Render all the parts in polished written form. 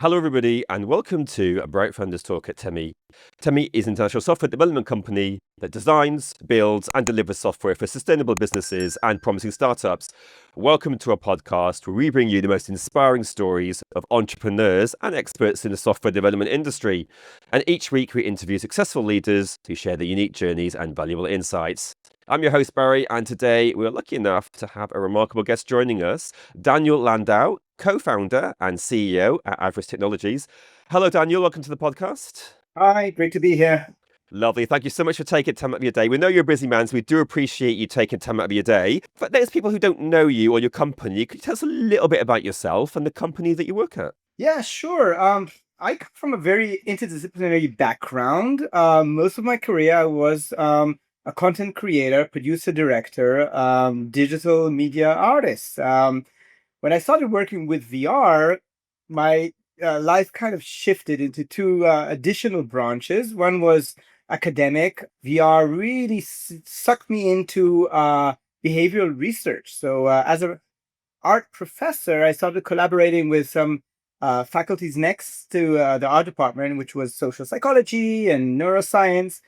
Hello, everybody, and welcome to a Bright Founders Talk at Temy. Temy is an international software development company that designs, builds, and delivers software for sustainable businesses and promising startups. Welcome to a podcast where we bring you the most inspiring stories of entrepreneurs and experts in the software development industry. And each week we interview successful leaders who share their unique journeys and valuable insights. I'm your host, Barry, and today we're lucky enough to have a remarkable guest joining us, Daniel Landau, co-founder and CEO at AVRIS Technologies. Hello, Daniel. Welcome to the podcast. Hi, great to be here. Lovely. Thank you so much for taking time out of your day. We know you're a busy man, so we do appreciate you taking time out of your day. But there's people who don't know you or your company. Could you tell us a little bit about yourself and the company that you work at? Yeah, sure. I come from a very interdisciplinary background. Most of my career, I was a content creator, producer, director, digital media artist. When I started working with VR, my life kind of shifted into two additional branches. One was academic. VR really sucked me into behavioral research. So as an art professor, I started collaborating with some faculties next to the art department, which was social psychology and neuroscience,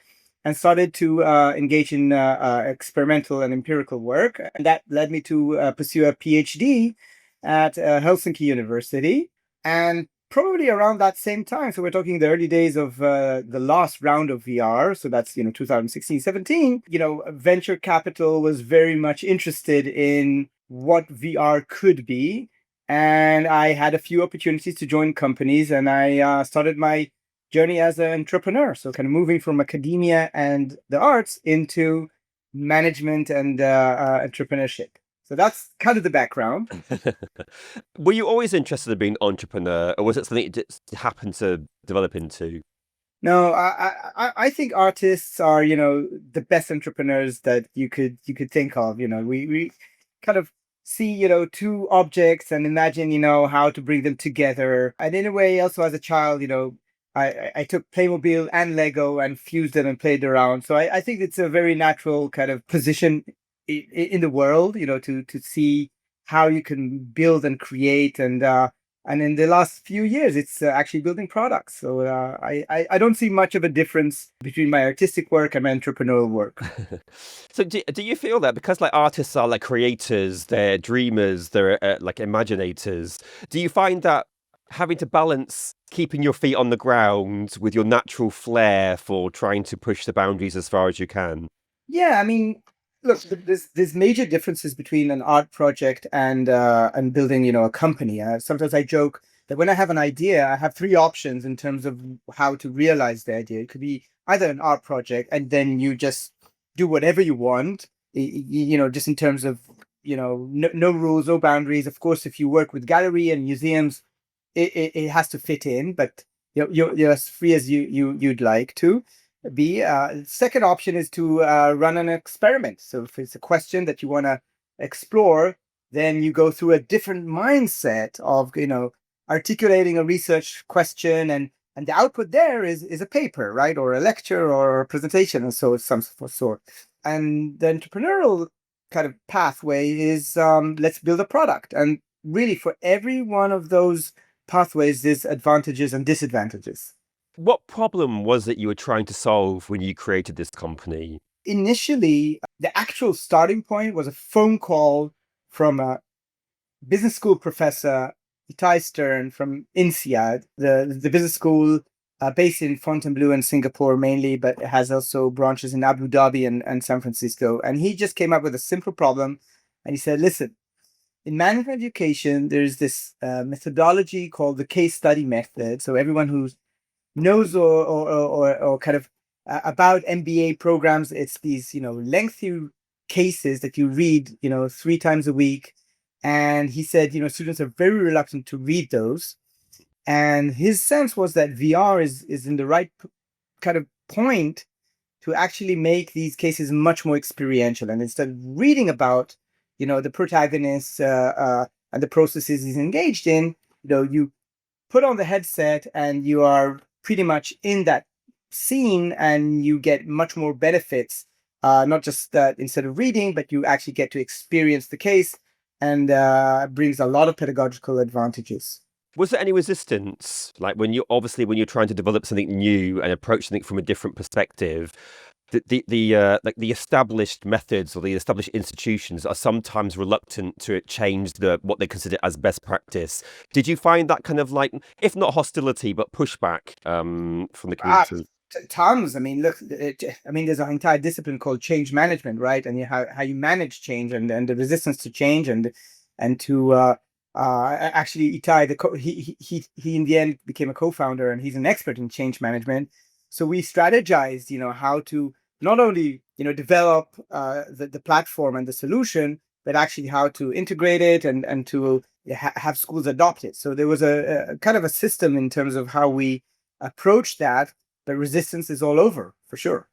and started to engage in experimental and empirical work. And that led me to pursue a PhD at Helsinki University. And probably around that same time, so we're talking the early days of the last round of VR, so that's 2016, 17, venture capital was very much interested in what VR could be. And I had a few opportunities to join companies, and I started my journey as an entrepreneur. So kind of moving from academia and the arts into management and entrepreneurship. So that's kind of the background. Were you always interested in being an entrepreneur, or was it something you just happened to develop into? No, I think artists are, the best entrepreneurs that you could think of. We kind of see, two objects and imagine, how to bring them together. And in a way, also as a child, I took Playmobil and Lego and fused them and played around. So I think it's a very natural kind of position in the world, to see how you can build and create. And in the last few years, it's actually building products. So I don't see much of a difference between my artistic work and my entrepreneurial work. So do you feel that because like artists are like creators, they're dreamers, they're like imaginators, do you find that having to balance keeping your feet on the ground with your natural flair for trying to push the boundaries as far as you can? Yeah, I mean, look, there's major differences between an art project and building, a company. Sometimes I joke that when I have an idea, I have three options in terms of how to realize the idea. It could be either an art project, and then you just do whatever you want, just in terms of, no rules, no boundaries. Of course, if you work with gallery and museums, it has to fit in, but you're as free as you'd like to be. Second option is to run an experiment. So if it's a question that you want to explore, then you go through a different mindset of articulating a research question, and the output there is a paper, right, or a lecture or a presentation, and so it's some sort. And the entrepreneurial kind of pathway is let's build a product. And really, for every one of those pathways, there's advantages and disadvantages. What problem was it you were trying to solve when you created this company? Initially, the actual starting point was a phone call from a business school professor, Itai Stern from INSEAD, the business school based in Fontainebleau and Singapore mainly, but it has also branches in Abu Dhabi and San Francisco. And he just came up with a simple problem. And he said, listen, in management education, there's this methodology called the case study method. So everyone who knows or kind of about MBA programs, it's these lengthy cases that you read 3 times a week. And he said students are very reluctant to read those. And his sense was that VR is in the right kind of point to actually make these cases much more experiential. And instead of reading about the protagonist and the processes he's engaged in, you put on the headset and you are pretty much in that scene, and you get much more benefits. Not just that instead of reading, but you actually get to experience the case, and brings a lot of pedagogical advantages. Was there any resistance, like when you're trying to develop something new and approach something from a different perspective? Like the established methods or the established institutions are sometimes reluctant to change what they consider as best practice. Did you find that kind of like, if not hostility, but pushback from the Ah, community? tons. I mean, look, there's an entire discipline called change management, right? And how you manage change and the resistance to change and to actually Itai, he in the end became a co-founder and he's an expert in change management. So we strategized, how to not only develop the platform and the solution, but actually how to integrate it and to have schools adopt it. So there was a kind of a system in terms of how we approach that, but resistance is all over for sure.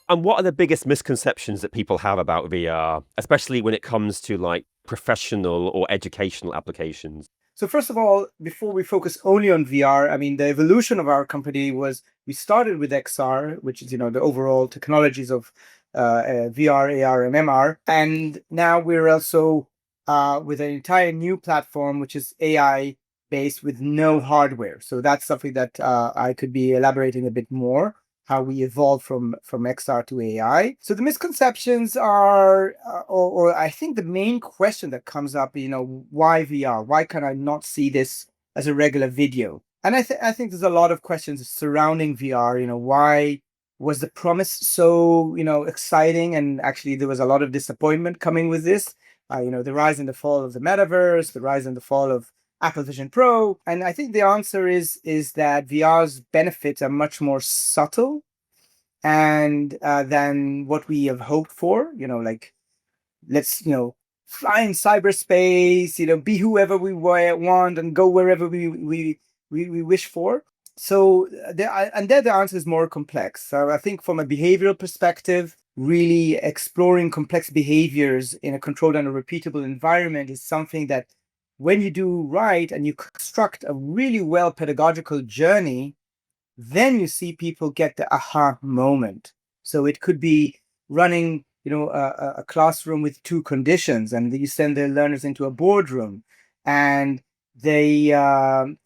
And what are the biggest misconceptions that people have about VR, especially when it comes to like professional or educational applications? So first of all, before we focus only on VR, I mean, the evolution of our company was we started with XR, which is, the overall technologies of VR, AR, and MR. And now we're also with an entire new platform, which is AI based with no hardware. So that's something that I could be elaborating a bit more, how we evolved from XR to AI. So the misconceptions are, or I think the main question that comes up, why VR? Why can I not see this as a regular video? And I think there's a lot of questions surrounding VR. Why was the promise so exciting? And actually, there was a lot of disappointment coming with this. The rise and the fall of the metaverse, the rise and the fall of Apple Vision Pro. And I think the answer is that VR's benefits are much more subtle and than what we have hoped for. Like let's fly in cyberspace. Be whoever we want and go wherever we wish for. So the answer is more complex. So I think from a behavioral perspective, really exploring complex behaviors in a controlled and a repeatable environment is something that when you do right and you construct a really well pedagogical journey, then you see people get the aha moment. So it could be running, a classroom with two conditions, and you send the learners into a boardroom, and they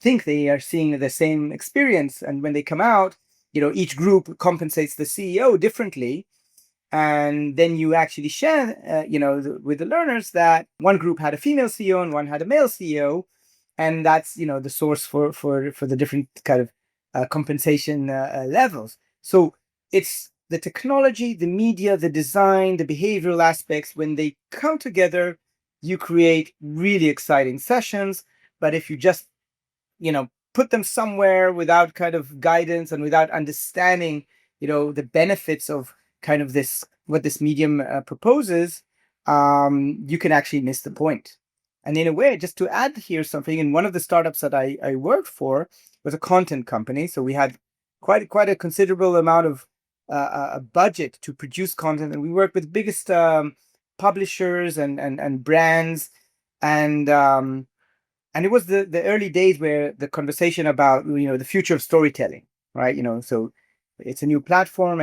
think they are seeing the same experience, and when they come out, each group compensates the CEO differently. And then you actually share, with the learners that one group had a female CEO and one had a male CEO, and that's the source for the different kind of compensation levels. So it's the technology, the media, the design, the behavioral aspects. When they come together, you create really exciting sessions. But if you just put them somewhere without kind of guidance and without understanding the benefits of kind of what this medium proposes, you can actually miss the point. And in a way, just to add here something, in one of the startups that I worked for was a content company. So we had quite a considerable amount of a budget to produce content, and we worked with biggest publishers and brands, and it was the early days where the conversation about the future of storytelling, right? So it's a new platform,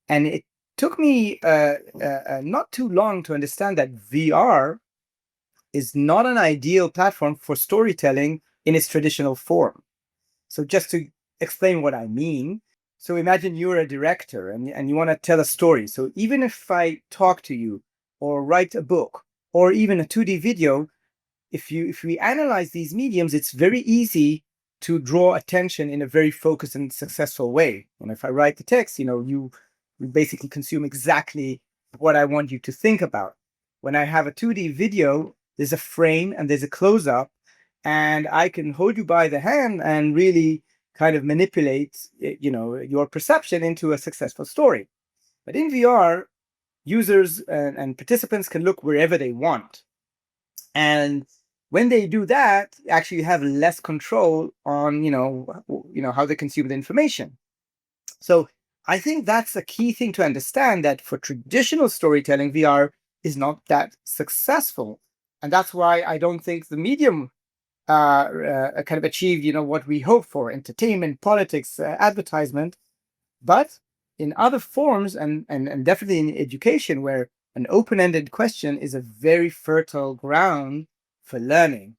and it took me not too long to understand that VR is not an ideal platform for storytelling in its traditional form. So just to explain what I mean, so imagine you're a director and you want to tell a story. So even if I talk to you or write a book or even a 2D video, if we analyze these mediums, it's very easy to draw attention in a very focused and successful way. And if I write the text, you basically consume exactly what I want you to think about. When I have a 2D video, there's a frame and there's a close-up, and I can hold you by the hand and really kind of manipulate, your perception into a successful story. But in VR, users and participants can look wherever they want. And when they do that, actually you have less control on, how they consume the information. So I think that's a key thing to understand, that for traditional storytelling, VR is not that successful. And that's why I don't think the medium kind of achieved, what we hope for: entertainment, politics, advertisement. But in other forms, and definitely in education, where an open-ended question is a very fertile ground for learning.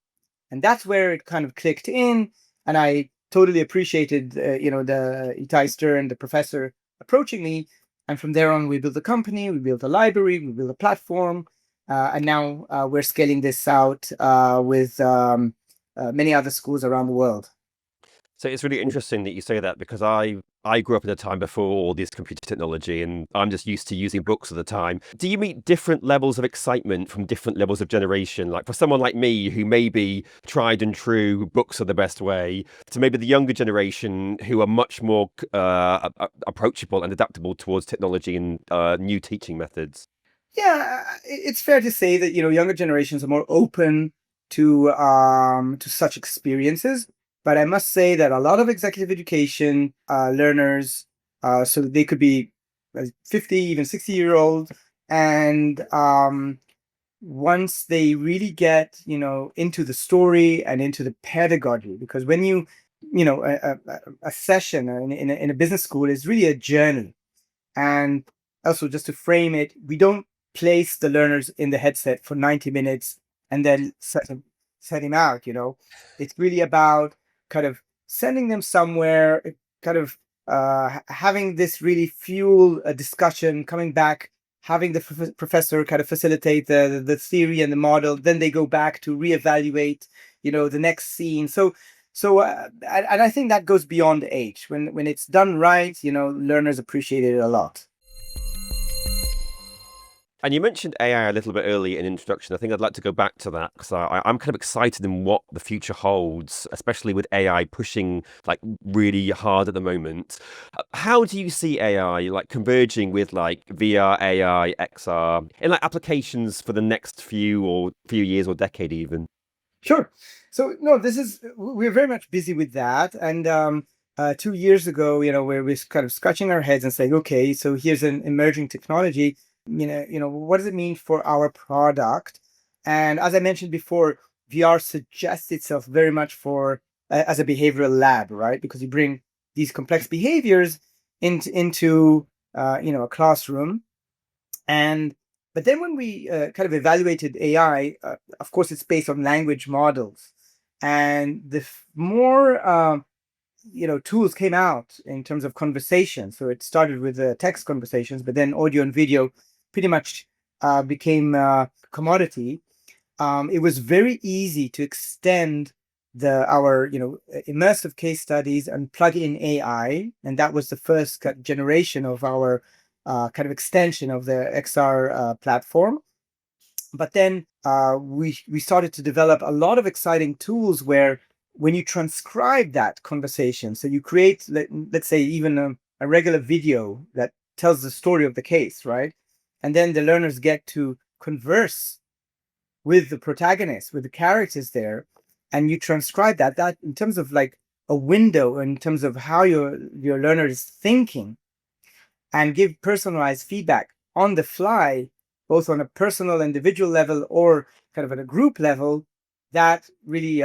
And that's where it kind of clicked in. And I totally appreciated, the Itai Stern, the professor, approaching me. And from there on, we built a company, we built a library, we built a platform. And now we're scaling this out with many other schools around the world. So it's really interesting that you say that because I grew up at a time before all this computer technology and I'm just used to using books all the time. Do you meet different levels of excitement from different levels of generation? Like for someone like me who maybe tried and true books are the best way, to maybe the younger generation who are much more approachable and adaptable towards technology and new teaching methods. Yeah, it's fair to say that younger generations are more open to such experiences. But I must say that a lot of executive education learners, so they could be 50, even 60-year-old, and once they really get into the story and into the pedagogy, because when a session in a business school is really a journey. And also, just to frame it, we don't place the learners in the headset for 90 minutes and then set him out. It's really about kind of sending them somewhere, kind of having this really fuel a discussion, coming back, having the professor kind of facilitate the theory and the model. Then they go back to reevaluate, the next scene. And I think that goes beyond age. When it's done right, learners appreciate it a lot. And you mentioned AI a little bit earlier in introduction. I think I'd like to go back to that because I'm kind of excited in what the future holds, especially with AI pushing like really hard at the moment. How do you see AI like converging with like VR, AI, XR in like applications for the next few years or decade even? Sure. So no, we're very much busy with that. And 2 years ago, where we're kind of scratching our heads and saying, okay, so here's an emerging technology. What does it mean for our product? And as I mentioned before, VR suggests itself very much for as a behavioral lab, right? Because you bring these complex behaviors into a classroom. And but then when we kind of evaluated AI, of course, it's based on language models, and the more tools came out in terms of conversation. So it started with text conversations, but then audio and video pretty much became commodity. It was very easy to extend our immersive case studies and plug in AI, and that was the first generation of our kind of extension of the XR platform. But then we started to develop a lot of exciting tools where when you transcribe that conversation, so you create, let's say, even a regular video that tells the story of the case, right? And then the learners get to converse with the protagonist, with the characters there, and you transcribe that in terms of like a window, in terms of how your learner is thinking, and give personalized feedback on the fly, both on a personal individual level or kind of at a group level. That really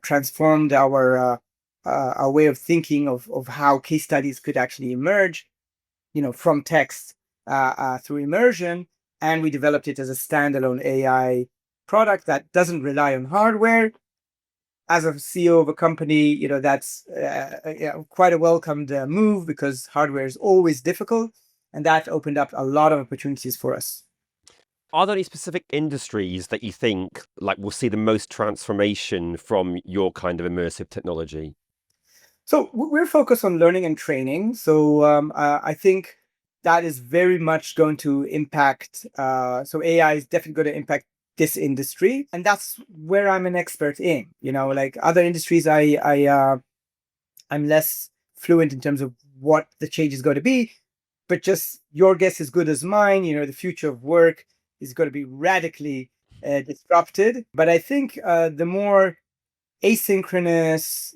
transformed our way of thinking of how case studies could actually emerge, from text through immersion. And we developed it as a standalone AI product that doesn't rely on hardware. As a CEO of a company, that's quite a welcomed move, because hardware is always difficult, and that opened up a lot of opportunities for us. Are there any specific industries that you think like will see the most transformation from your kind of immersive technology? So we're focused on learning and training. So I think that is very much going to impact. So AI is definitely going to impact this industry, and that's where I'm an expert in. Like other industries, I'm less fluent in terms of what the change is going to be. But just your guess is good as mine. The future of work is going to be radically disrupted. But I think the more asynchronous,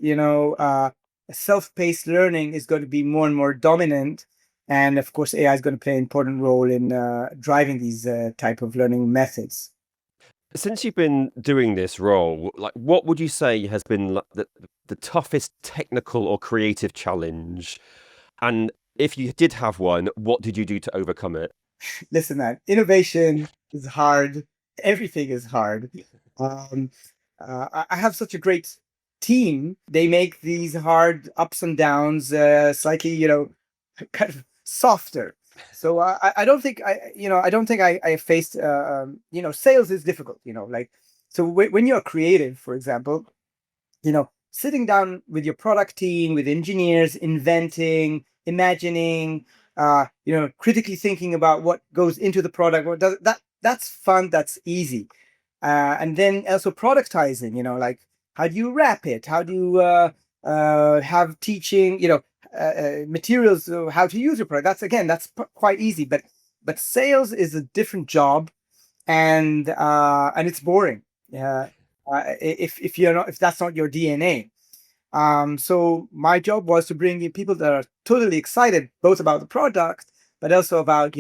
self-paced learning is going to be more and more dominant. And of course, AI is going to play an important role in driving these type of learning methods. Since you've been doing this role, like what would you say has been like, the toughest technical or creative challenge? And if you did have one, what did you do to overcome it? Listen, man, innovation is hard. Everything is hard. Um, I have such a great team. They make these hard ups and downs slightly, kind of softer. So I don't think I faced, sales is difficult, like, so when you're creative, for example, sitting down with your product team, with engineers, inventing, imagining, critically thinking about what goes into the product, what does that's fun, that's easy. And then also productizing, like how do you wrap it? How do you have teaching, materials of how to use your product? That's quite easy. But sales is a different job, and it's boring. If that's not your DNA. So my job was to bring in people that are totally excited both about the product, but also about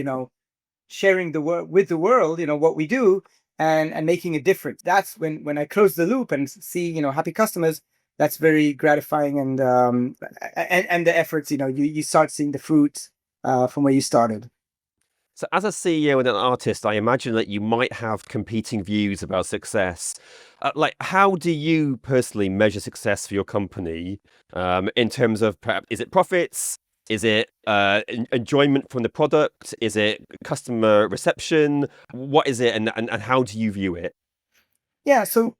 sharing with the world, what we do, and making a difference. That's when I close the loop and see happy customers. That's very gratifying, and the efforts, you start seeing the fruits from where you started. So, as a CEO and an artist, I imagine that you might have competing views about success. Like, how do you personally measure success for your company in terms of perhaps, is it profits? Is it enjoyment from the product? Is it customer reception? What is it, and how do you view it? Yeah, so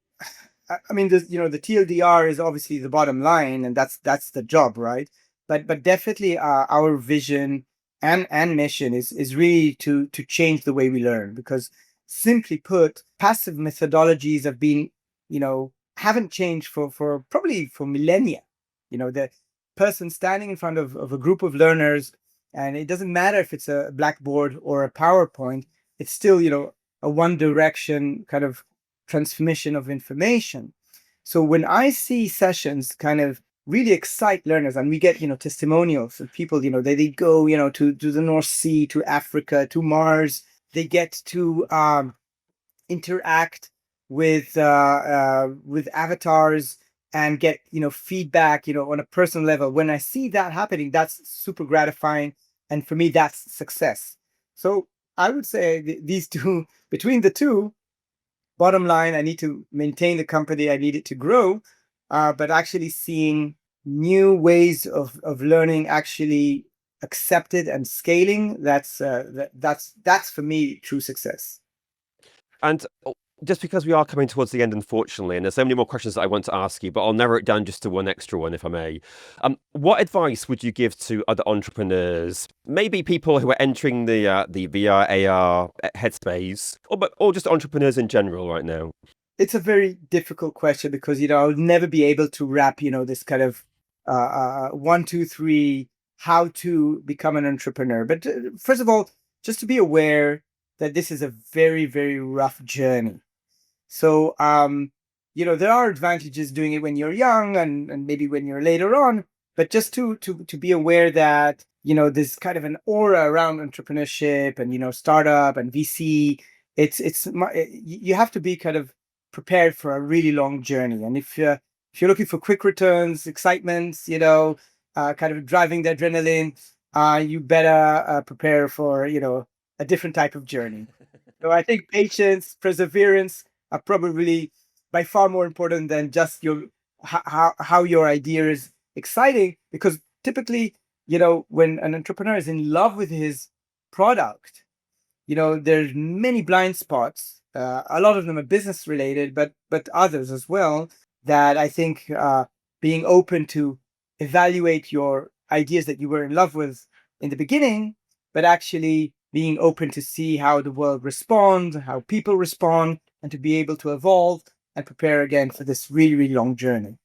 I mean, the TLDR is obviously the bottom line, and that's the job, right? But definitely, our vision and mission is really to change the way we learn, because simply put, passive methodologies have been, haven't changed for probably for millennia. The person standing in front of a group of learners, and it doesn't matter if it's a blackboard or a PowerPoint, it's still, a one direction kind of transmission of information. So when I see sessions kind of really excite learners, and we get, testimonials of people, they go, to the North Sea, to Africa, to Mars, they get to interact with avatars and get, feedback, on a personal level. When I see that happening, that's super gratifying. And for me, that's success. So I would say these two, between the two, bottom line, I need to maintain the company, I need it to grow, but actually seeing new ways of learning actually accepted and scaling, that's for me true success. And just because we are coming towards the end, unfortunately, and there's so many more questions that I want to ask you, but I'll narrow it down just to one extra one, if I may. What advice would you give to other entrepreneurs, maybe people who are entering the VR AR headspace, or just entrepreneurs in general right now? It's a very difficult question because I'll never be able to wrap this kind of 1, 2, 3 how to become an entrepreneur. But first of all, just to be aware that this is a very, very rough journey. So, there are advantages doing it when you're young and maybe when you're later on, but just to be aware that, there's kind of an aura around entrepreneurship and, startup and VC. You have to be kind of prepared for a really long journey. And if you're looking for quick returns, excitement, kind of driving the adrenaline, you better prepare for, a different type of journey. So I think patience, perseverance are probably by far more important than just how your idea is exciting. Because typically, when an entrepreneur is in love with his product, there's many blind spots. A lot of them are business related, but others as well, that I think being open to evaluate your ideas that you were in love with in the beginning, but actually being open to see how the world responds, how people respond, and to be able to evolve and prepare again for this really, really long journey.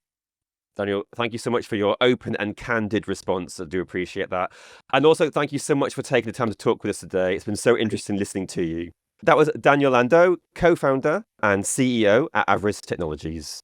Daniel, thank you so much for your open and candid response. I do appreciate that. And also, thank you so much for taking the time to talk with us today. It's been so interesting listening to you. That was Daniel Landau, co-founder and CEO at AVRIS Technologies.